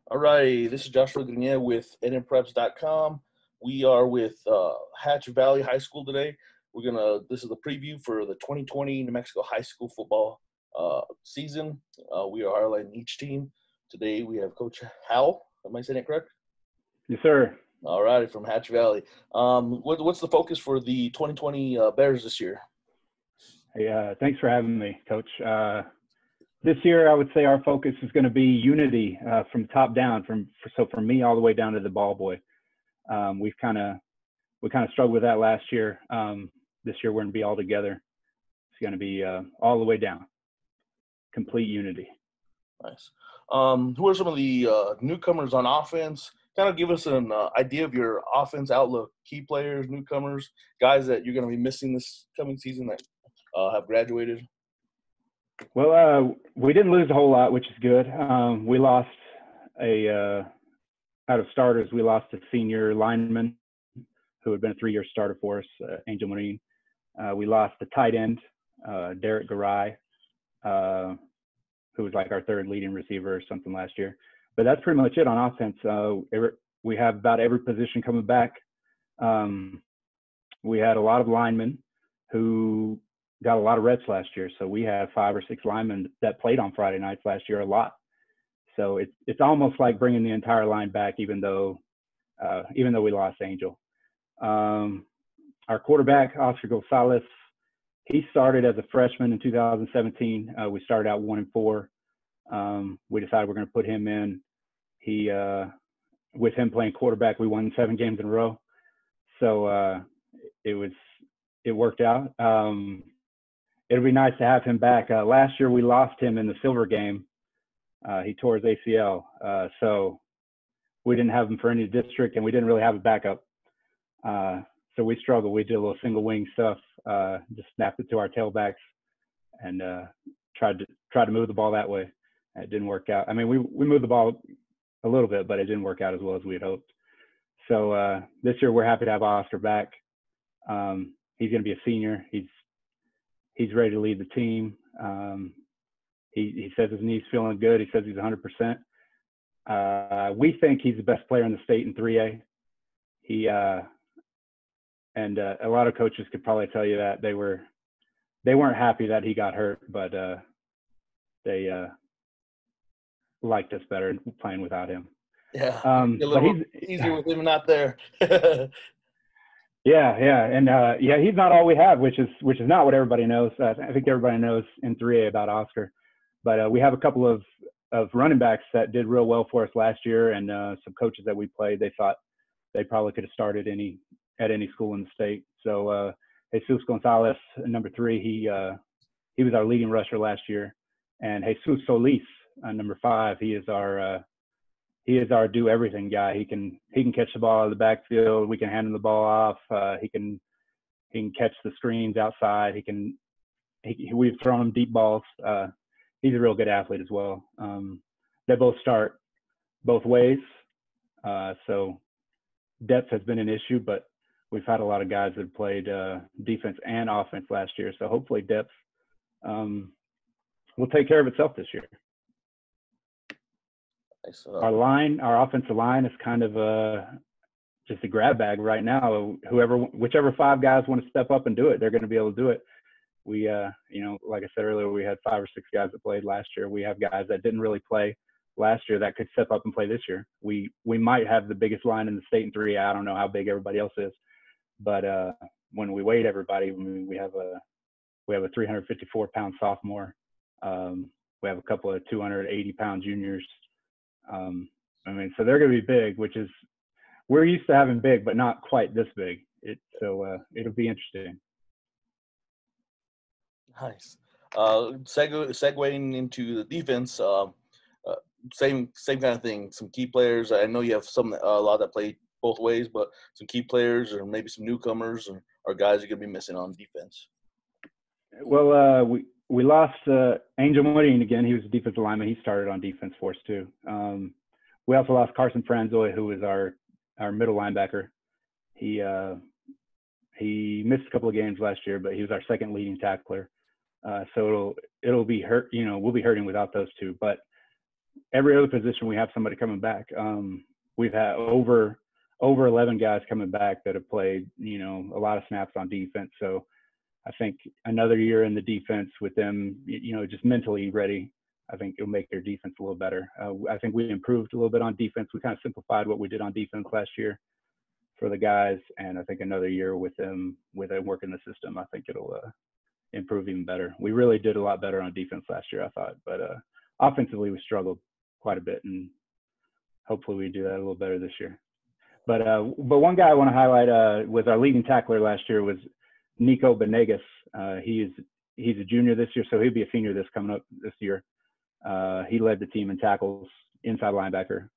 All right, this is Joshua Grenier with NMPreps.com. We are with Hatch Valley High School today. This is the preview for the 2020 New Mexico high school football season. We are highlighting each team. Today we have Coach Howell. Am I saying it correct? Yes, sir. All right, from Hatch Valley. What's the focus for the 2020 Bears this year? Hey, thanks for having me, Coach. This year, I would say our focus is going to be unity from top down, from me all the way down to the ball boy. We kind of struggled with that last year. This year, we're going to be all together. It's going to be all the way down, complete unity. Nice. Who are some of the newcomers on offense? Kind of give us an idea of your offense outlook, key players, newcomers, guys that you're going to be missing this coming season that have graduated. Well, we didn't lose a whole lot, which is good. We lost out of starters, we lost a senior lineman who had been a 3-year starter for us, Angel Marine. We lost a tight end, Derek Garay, who was like our third leading receiver or something last year. But that's pretty much it on offense. We have about every position coming back. We had a lot of linemen who got a lot of reps last year. So we had 5 or 6 linemen that played on Friday nights last year a lot. So it's almost like bringing the entire line back, even though we lost Angel. Our quarterback, Oscar Gonzalez, he started as a freshman in 2017. We started out 1-4. We decided we're going to put him in. With him playing quarterback, we won 7 games in a row. So it worked out. It'll be nice to have him back. Last year we lost him in the silver game. He tore his ACL. So we didn't have him for any district, and we didn't really have a backup. So we struggled. We did a little single wing stuff, just snapped it to our tailbacks and tried to move the ball that way. It didn't work out. I mean, we moved the ball a little bit, but it didn't work out as well as we had hoped. So this year we're happy to have Oscar back. He's going to be a senior. He's ready to lead the team. He says his knee's feeling good. He says he's 100%. We think he's the best player in the state in 3A. And a lot of coaches could probably tell you that they weren't happy that he got hurt, but they liked us better playing without him. Yeah, but he's easier with him not there. Yeah, and he's not all we have, which is not what everybody knows. I think everybody knows in 3A about Oscar, but we have a couple of running backs that did real well for us last year, and some coaches that we played, they thought they probably could have started at any school in the state. So Jesus Gonzalez, number 3, he was our leading rusher last year, and Jesus Solis, number 5, he is our do everything guy. He can catch the ball out of the backfield. We can hand him the ball off. He can catch the screens outside. We've thrown him deep balls. He's a real good athlete as well. They both start both ways. So depth has been an issue, but we've had a lot of guys that played defense and offense last year. So hopefully depth will take care of itself this year. Our offensive line is kind of just a grab bag right now. Whichever 5 guys want to step up and do it, they're going to be able to do it. We, like I said earlier, we had 5 or 6 guys that played last year. We have guys that didn't really play last year that could step up and play this year. We might have the biggest line in the state in 3A. I don't know how big everybody else is, but when we weighed everybody, we have a 354-pound sophomore. We have a couple of 280-pound juniors. So they're going to be big, we're used to having big, but not quite this big. It'll be interesting. Nice. Segueing into the defense, same kind of thing. Some key players. I know you have a lot that play both ways, but some key players or maybe some newcomers or guys you're going to be missing on defense. Well, we lost Angel Marine again. He was a defensive lineman. He started on defense for us too. We also lost Carson Franzoy, who was our middle linebacker. He missed a couple of games last year, but he was our second leading tackler. So it'll be hurt. We'll be hurting without those 2. But every other position we have somebody coming back. We've had over 11 guys coming back that have played, a lot of snaps on defense. So I think another year in the defense with them, just mentally ready, I think it'll make their defense a little better. I think we improved a little bit on defense. We kind of simplified what we did on defense last year for the guys, and I think another year with them working the system, I think it'll improve even better. We really did a lot better on defense last year, I thought, but offensively we struggled quite a bit, and hopefully we do that a little better this year. But one guy I want to highlight was our leading tackler last year was Nico Benegas. He's a junior this year, so he'll be a senior coming up this year. He led the team in tackles, inside linebacker.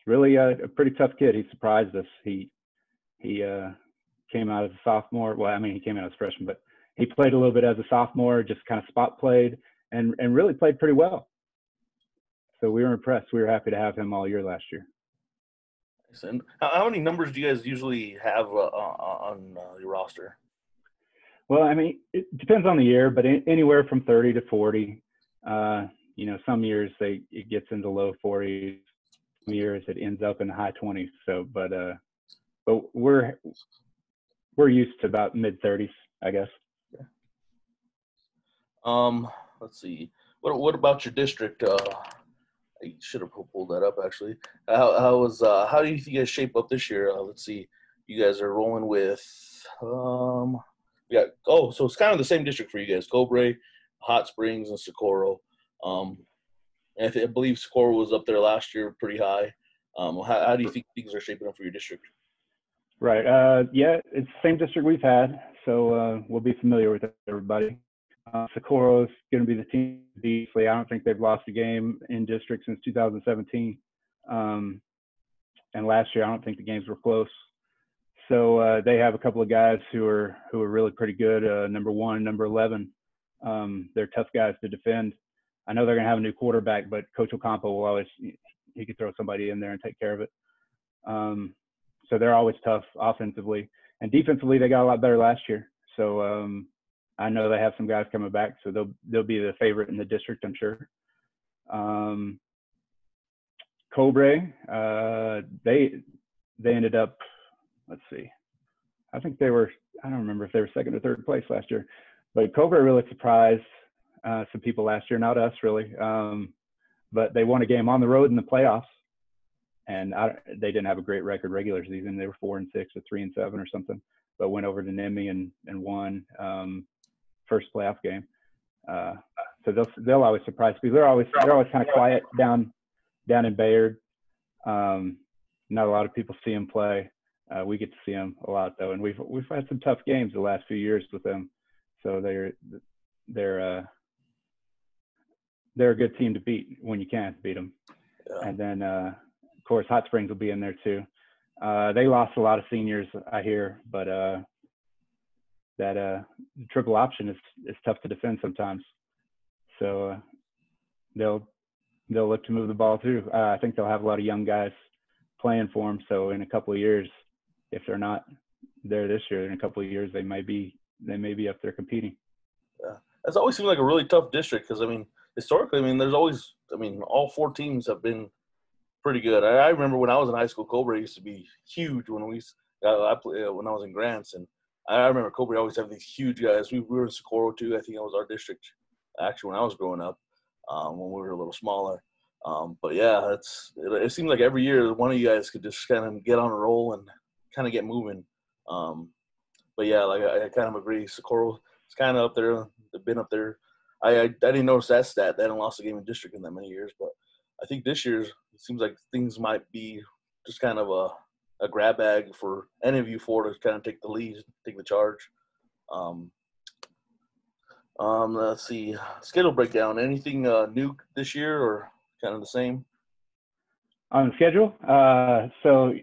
Really a pretty tough kid. He surprised us. He came out as a sophomore. Well, I mean, he came out as a freshman, but he played a little bit as a sophomore, just kind of spot played, and really played pretty well. So we were impressed. We were happy to have him all year last year. And how many numbers do you guys usually have on your roster? Well, I mean, it depends on the year, but anywhere from 30 to 40. Some years it gets into low 40s. Some years it ends up in the high 20s. So, but we're used to about mid 30s, I guess. Yeah. Let's see. What about your district? I should have pulled that up actually. How do you think you guys shape up this year? Let's see. You guys are rolling with so it's kind of the same district for you guys: Cobre, Hot Springs, and Socorro. And I believe Socorro was up there last year, pretty high. How do you think things are shaping up for your district? Right. Yeah, it's the same district we've had, so we'll be familiar with everybody. Socorro is going to be the team to beat. I don't think they've lost a game in district since 2017. And last year, I don't think the games were close. So they have a couple of guys who are really pretty good. Number 1, number 11. They're tough guys to defend. I know they're going to have a new quarterback, but Coach Ocampo will always he could throw somebody in there and take care of it. So they're always tough offensively, and defensively they got a lot better last year. So I know they have some guys coming back, so they'll be the favorite in the district, I'm sure. Cobre, they ended up, let's see, I think I don't remember if they were second or third place last year, but Cobre really surprised some people last year, not us really. But they won a game on the road in the playoffs, and they didn't have a great record regular season. They were 4-6 or 3-7 or something, but went over to Nimby and won first playoff game. So they'll always surprise people. They're always kind of quiet down in Bayard. Not a lot of people see them play. We get to see them a lot though, and we've had some tough games the last few years with them. So they're a good team to beat when you can beat them. Yeah. And then of course Hot Springs will be in there too. They lost a lot of seniors, I hear, but that triple option is tough to defend sometimes. So they'll look to move the ball too. I think they'll have a lot of young guys playing for them. So in a couple of years, if they're not there this year, in a couple of years they may be up there competing. Yeah, that's always seemed like a really tough district because historically, there's always, all 4 teams have been pretty good. I remember when I was in high school, Cobre used to be huge when I was in Grants, and I remember Cobre always having these huge guys. We were in Socorro too. I think that was our district actually when I was growing up, when we were a little smaller. But yeah, it seems like every year one of you guys could just kind of get on a roll and kind of get moving. But yeah, like I kind of agree. Socorro is kind of up there. They've been up there. I didn't notice that stat. They hadn't lost a game in district in that many years, but I think this year it seems like things might be just kind of a grab bag for any of you 4 to kind of take the lead, take the charge. Let's see. Schedule breakdown. Anything new this year or kind of the same? On the schedule? So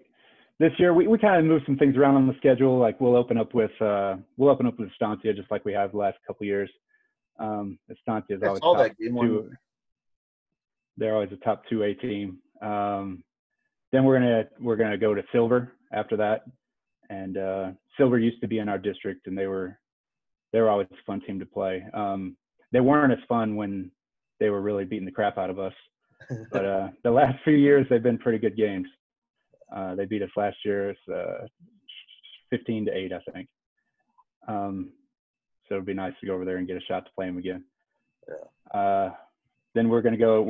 this year we kind of moved some things around on the schedule. Like we'll open up with Estancia just like we have the last couple of years. Estancia is always top 2. They're always a top 2A team. Then we're gonna go to Silver after that, and Silver used to be in our district, and they were always a fun team to play. They weren't as fun when they were really beating the crap out of us. But the last few years, they've been pretty good games. They beat us last year, 15-8, I think. So it'd be nice to go over there and get a shot to play them again. Yeah. Then we'll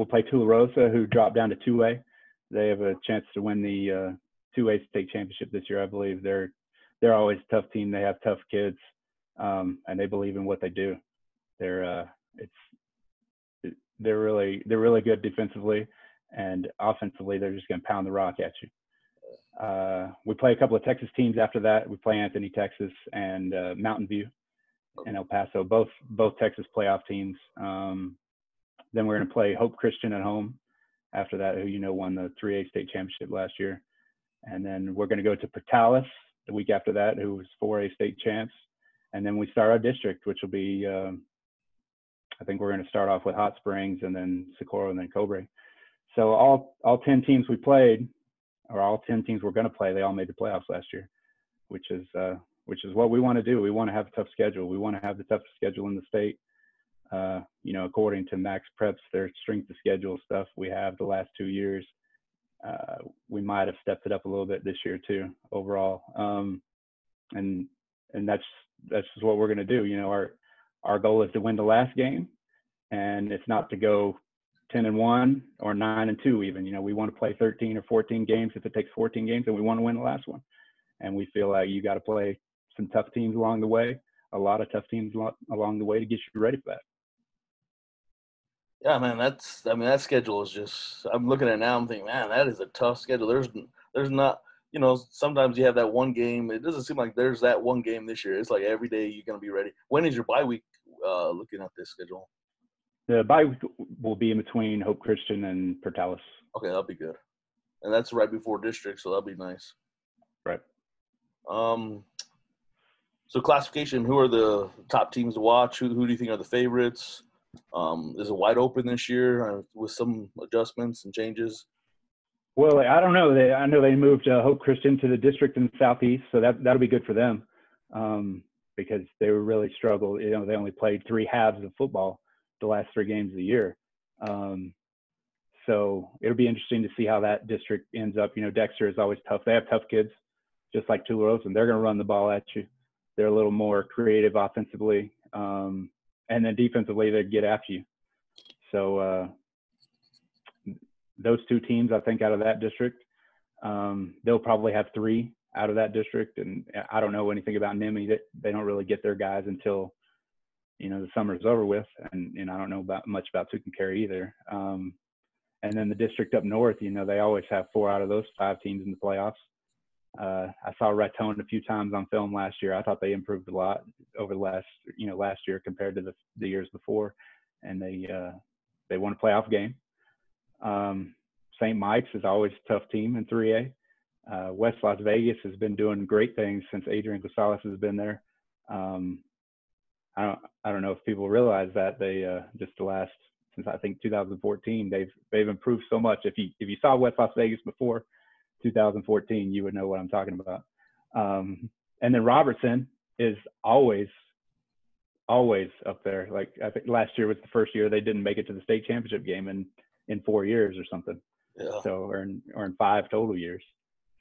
play Tularosa, who dropped down to 2A. They have a chance to win the 2A state championship this year, I believe. They're always a tough team. They have tough kids, and they believe in what they do. They're really good defensively, and offensively they're just going to pound the rock at you. We play a couple of Texas teams after that. We play Anthony, Texas, and Mountain View and El Paso, both Texas playoff teams. Then we're going to play Hope Christian at home after that, who won the 3A state championship last year. And then we're going to go to Portales the week after that, who was 4A state champs. And then we start our district, which will be I think we're going to start off with Hot Springs and then Socorro and then Cobre. So all 10 teams we played, or all 10 teams we're going to play, they all made the playoffs last year, which is what we want to do. We want to have a tough schedule. We want to have the toughest schedule in the state. According to Max Preps, their strength of schedule stuff we have the last 2 years. We might have stepped it up a little bit this year too, overall. And that's just what we're going to do. Our goal is to win the last game, and it's not to go 10-1 or 9-2 even. We want to play 13 or 14 games. If it takes 14 games, and we want to win the last one. And we feel like you got to play some tough teams along the way, a lot of tough teams along the way to get you ready for that. Yeah, man, that schedule is just, I'm looking at it now, I'm thinking, man, that is a tough schedule. There's not, sometimes you have that one game. It doesn't seem like there's that one game this year. It's like every day you're going to be ready. When is your bye week looking at this schedule? The bye week will be in between Hope Christian and Portales. Okay, that'll be good. And that's right before district, so that'll be nice. Right. So classification, who are the top teams to watch? Who do you think are the favorites? Is it wide open this year with some adjustments and changes? Well, I don't know. I know they moved Hope Christian to the district in the Southeast, so that'll be good for them because they were really struggled. They only played 3 halves of football the last 3 games of the year. So it'll be interesting to see how that district ends up. Dexter is always tough. They have tough kids, just like Tularosa, and they're going to run the ball at you. They're a little more creative offensively. And then defensively, they'd get after you. So those 2 teams, I think, out of that district, they'll probably have 3 out of that district. And I don't know anything about NIMI. They don't really get their guys until, the summer's over with. And I don't know much about Tucumcari either. And then the district up north, they always have 4 out of those 5 teams in the playoffs. I saw Raton a few times on film last year. I thought they improved a lot over the last year compared to the years before, and they won a playoff game. St. Mike's is always a tough team in 3A. West Las Vegas has been doing great things since Adrian Gonzalez has been there. I don't know if people realize that they since I think 2014 they've improved so much. If you saw West Las Vegas before 2014, you would know what I'm talking about. And then Robertson is always up there. Like I think last year was the first year they didn't make it to the state championship game in 4 years or something. Yeah. So or in 5 total years.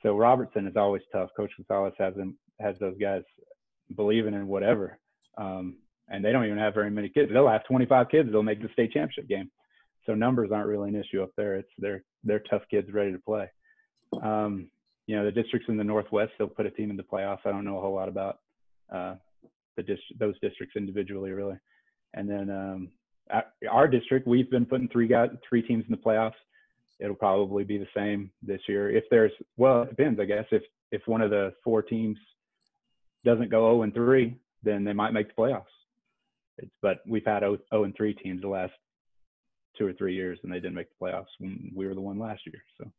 So Robertson is always tough. Coach Gonzalez has those guys believing in whatever. And they don't even have very many kids. They'll have 25 kids. They'll make the state championship game. So numbers aren't really an issue up there. They're tough kids ready to play. The districts in the Northwest, they'll put a team in the playoffs. I don't know a whole lot about those districts individually, really. And then our district, we've been putting 3 teams in the playoffs. It'll probably be the same this year. It depends, I guess. If one of the 4 teams doesn't go 0-3, then they might make the playoffs. But we've had 0-3 teams the last 2 or 3 years, and they didn't make the playoffs when we were the one last year. So.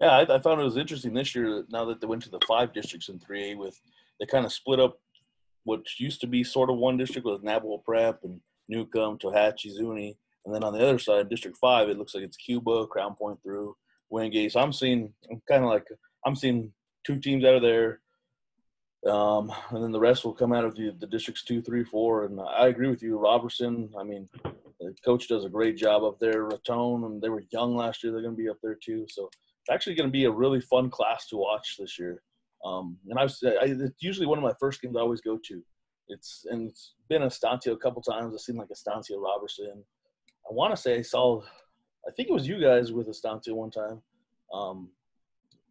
Yeah, I found it was interesting this year. Now that they went to the 5 districts in 3A, they kind of split up what used to be sort of one district with Navajo Prep and Newcomb, Tohatchee, Zuni, and then on the other side, District 5, it looks like it's Cuba, Crown Point through Wingate. So I'm seeing 2 teams out of there, and then the rest will come out of the districts 2, 3, 4. And I agree with you, Robertson. I mean, The coach does a great job up there. Raton, and they were young last year. They're going to be up there too. So it's actually going to be a really fun class to watch this year. And it's usually one of my first games I always go to. It's been Estancia a couple times. It seemed like Estancia Robertson. I want to say I think it was you guys with Estancia one time,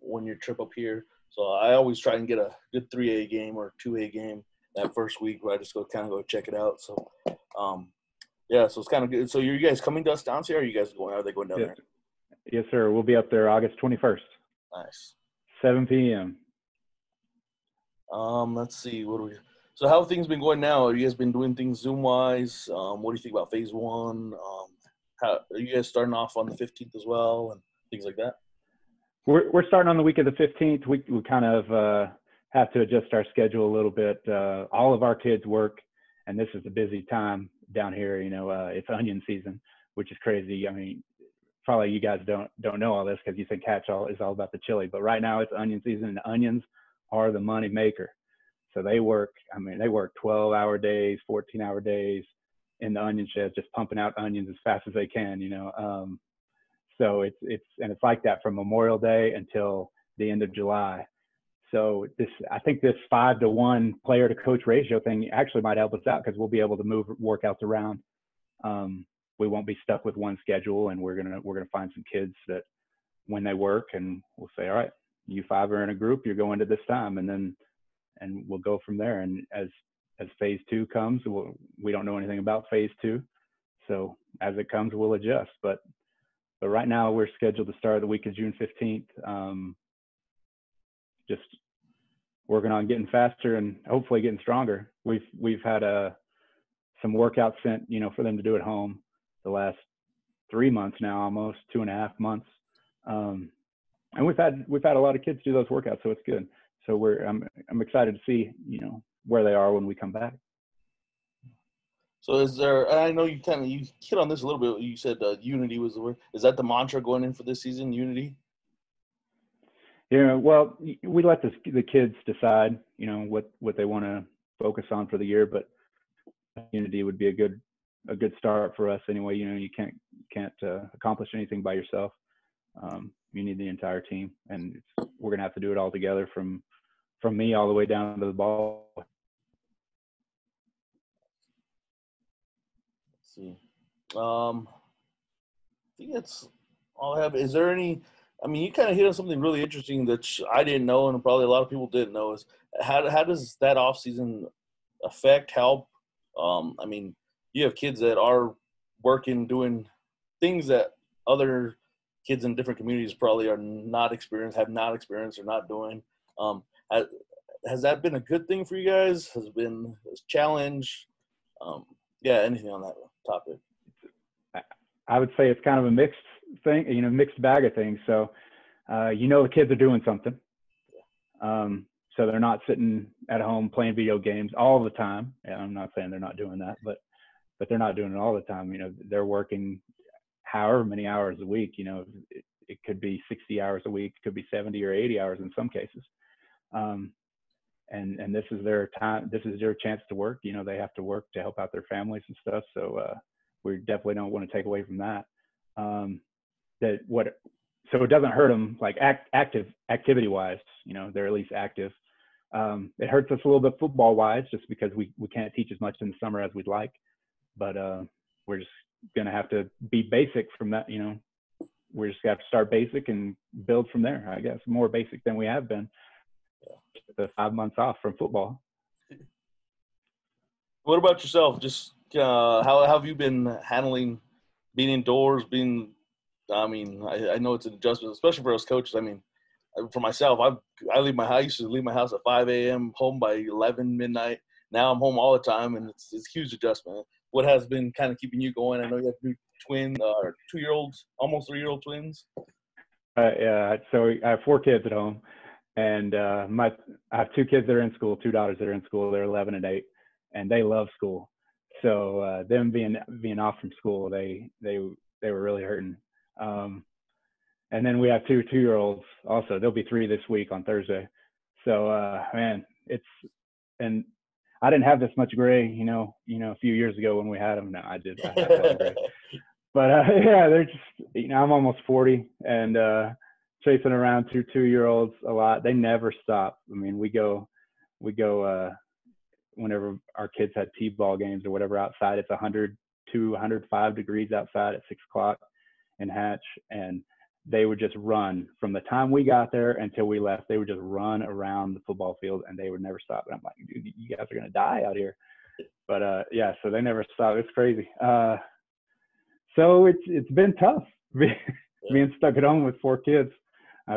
when your trip up here. So I always try and get a good 3A game or 2A game that first week where I just go check it out. So, yeah, so it's kind of good. So you guys coming to Estancia, or are you guys going? Are they going down there? Yes, sir. We'll be up there August 21st. Nice. 7 p.m. Let's see. So how have things been going now? Have you guys been doing things Zoom-wise? What do you think about phase one? How are you guys starting off on the 15th as well and things like that? We're starting on the week of the 15th. We kind of have to adjust our schedule a little bit. All of our kids work, and this is a busy time down here. It's onion season, which is crazy. I mean, probably you guys don't know all this because you think catch-all is all about the chili, but right now it's onion season, and onions are the money maker. So they work 12-hour days, 14-hour days in the onion sheds, just pumping out onions as fast as they can, So it's like that from Memorial Day until the end of July. So I think this 5-to-1 player to coach ratio thing actually might help us out because we'll be able to move workouts around. We won't be stuck with one schedule, and we're gonna find some kids that when they work, and we'll say, all right, you 5 are in a group, you're going to this time, and we'll go from there. And as phase 2 comes, we don't know anything about phase 2, so as it comes, we'll adjust. But right now, we're scheduled to start the week of June 15th. Just working on getting faster and hopefully getting stronger. We've had some workouts sent, for them to do at home the last 3 months now, almost 2.5 months. And we've had a lot of kids do those workouts, so it's good. So I'm excited to see, where they are when we come back. So is there? I know you hit on this a little bit. You said unity was the word. Is that the mantra going in for this season? Unity. Yeah. Well, we let the kids decide, what they want to focus on for the year, but unity would be a good start for us anyway. You can't accomplish anything by yourself. You need the entire team, and we're gonna have to do it all together from me all the way down to the ball. Let's see. I think that's all I have. Is there any? I mean, you kind of hit on something really interesting that I didn't know, and probably a lot of people didn't know. Is how does that offseason help? I mean, you have kids that are working, doing things that other kids in different communities probably have not experienced, or not doing. Has that been a good thing for you guys? Has it been a challenge? Anything on that topic? I would say it's kind of a mixed thing, mixed bag of things. So, the kids are doing something. So they're not sitting at home playing video games all the time. And I'm not saying they're not doing that, but they're not doing it all the time. They're working however many hours a week. It could be 60 hours a week, it could be 70 or 80 hours in some cases. And this is their time. This is their chance to work. They have to work to help out their families and stuff. So we definitely don't want to take away from that. So it doesn't hurt them like activity wise. They're at least active. It hurts us a little bit football wise, just because we can't teach as much in the summer as we'd like. But we're just gonna have to be basic from that. We're just gonna have to start basic and build from there. I guess more basic than we have been. The 5 months off from football. What about yourself? Just how have you been handling being indoors? I know it's an adjustment, especially for us coaches. I mean, for myself, I used to leave my house at 5 a.m., home by 11 midnight. Now I'm home all the time, and it's a huge adjustment. What has been kind of keeping you going? I know you have 2 twin, 2-year-olds, almost 3-year-old twins. Yeah, so I have 4 kids at home, and I have 2 kids that are in school, 2 daughters that are in school. They're 11 and 8, and they love school. So them being off from school, they were really hurting. And then we have 2 2-year-olds also. There'll be 3 this week on Thursday. So man, and I didn't have this much gray, a few years ago when we had them. No, I did. I have a lot of gray. But yeah, they're just, I'm almost 40 and chasing around 2-year-olds a lot. They never stop. I mean, we go whenever our kids had T-ball games or whatever outside, it's 102, 105 degrees outside at 6:00 in Hatch, and they would just run from the time we got there until we left. They would just run around the football field and they would never stop. And I'm like, dude, you guys are going to die out here. But yeah, so they never stop. It's crazy. So it's been tough being stuck at home with 4 kids.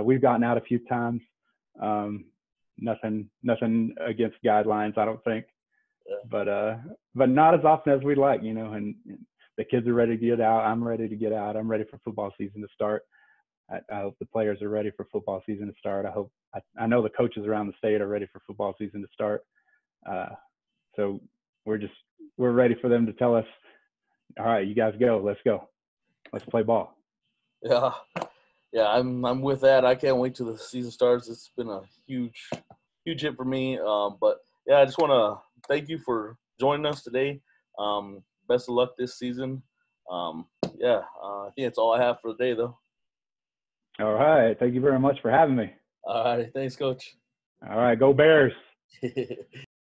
We've gotten out a few times. Nothing against guidelines, I don't think. Yeah. But not as often as we'd like, and the kids are ready to get out. I'm ready to get out. I'm ready for football season to start. I hope the players are ready for football season to start. I know the coaches around the state are ready for football season to start. So we're ready for them to tell us, all right, you guys go. Let's go. Let's play ball. Yeah. Yeah, I'm with that. I can't wait till the season starts. It's been a huge hit for me. But yeah, I just want to thank you for joining us today. Best of luck this season. I think that's all I have for the day, though. All right. Thank you very much for having me. All right. Thanks, Coach. All right. Go Bears.